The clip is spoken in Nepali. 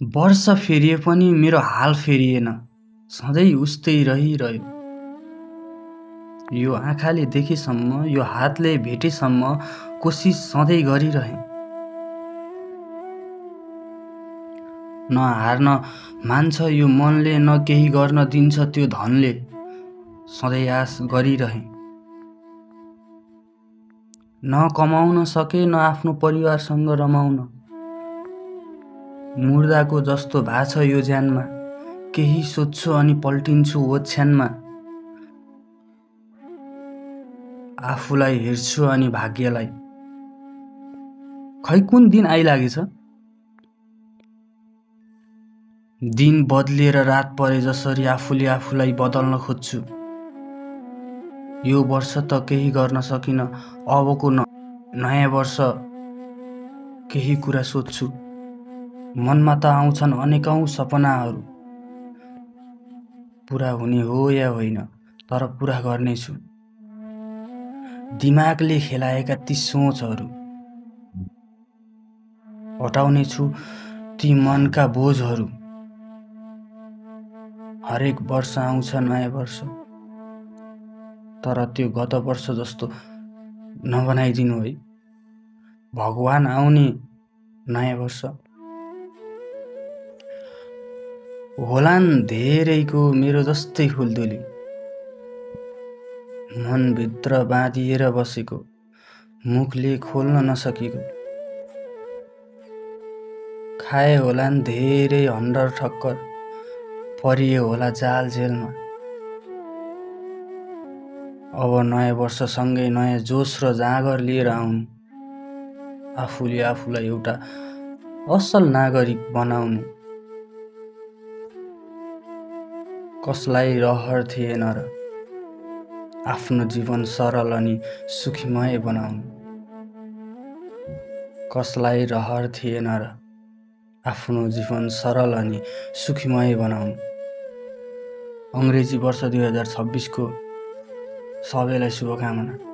वर्ष फेरिए पनि मेरो हाल फेरिएन, सधैँ उस्तै रहिरह्यो। यो आँखाले देखेसम्म, यो हातले भेटेसम्म कोसिस सधैँ गरिरहेँ। न हार्न मान्छ यो मनले, न केही गर्न दिन्छ त्यो धनले, सधैँ आश गरिरहेँ। न कमाउन सके, न आफ्नो परिवारसँग रमाउन। मुर्दाको जस्तो भाछ यो ज्यानमा, केही सोध्छु अनि पल्टिन्छु ओछ्यानमा। आफूलाई हेर्छु अनि भाग्यलाई, खै कुन दिन आइलागेछ। दिन बदलिएर रात परे जसरी आफूले आफूलाई बदल्न खोज्छु। यो वर्ष त केही गर्न सकिन, अबको नयाँ वर्ष केही कुरा सोध्छु। मनमा त आउँछन् अनेकौं सपनाहरू, पुरा हुने हो या होइन, तर पुरा गर्नेछु। दिमागले खेलाएका ती सोचहरू, हटाउनेछु ती मनका बोझहरू। हरेक वर्ष आउँछ नयाँ वर्ष, तर त्यो गत वर्ष जस्तो नबनाइदिनु है। भगवान आउने नयाँ वर्ष होलान् धेरैको मेरो जस्तै हुलदुली, मनभित्र बाँधिएर बसेको, मुखले खोल्न नसकेको। खाए होलान् धेरै हन्डर ठक्कर, परिए होला जाल जेलमा। अब नयाँ वर्षसँगै नयाँ जोस र जाँगर लिएर आउनु, आफूले आफूलाई एउटा असल नागरिक बनाउनु। कसलाई रहर थिएन र आफ्नो जीवन सरल अनि सुखीमय बनाउनु। कसलाई रहर थिएन र आफ्नो जीवन सरल अनि सुखीमय बनाउनु। अङ्ग्रेजी वर्ष 2026 को सबैलाई शुभकामना।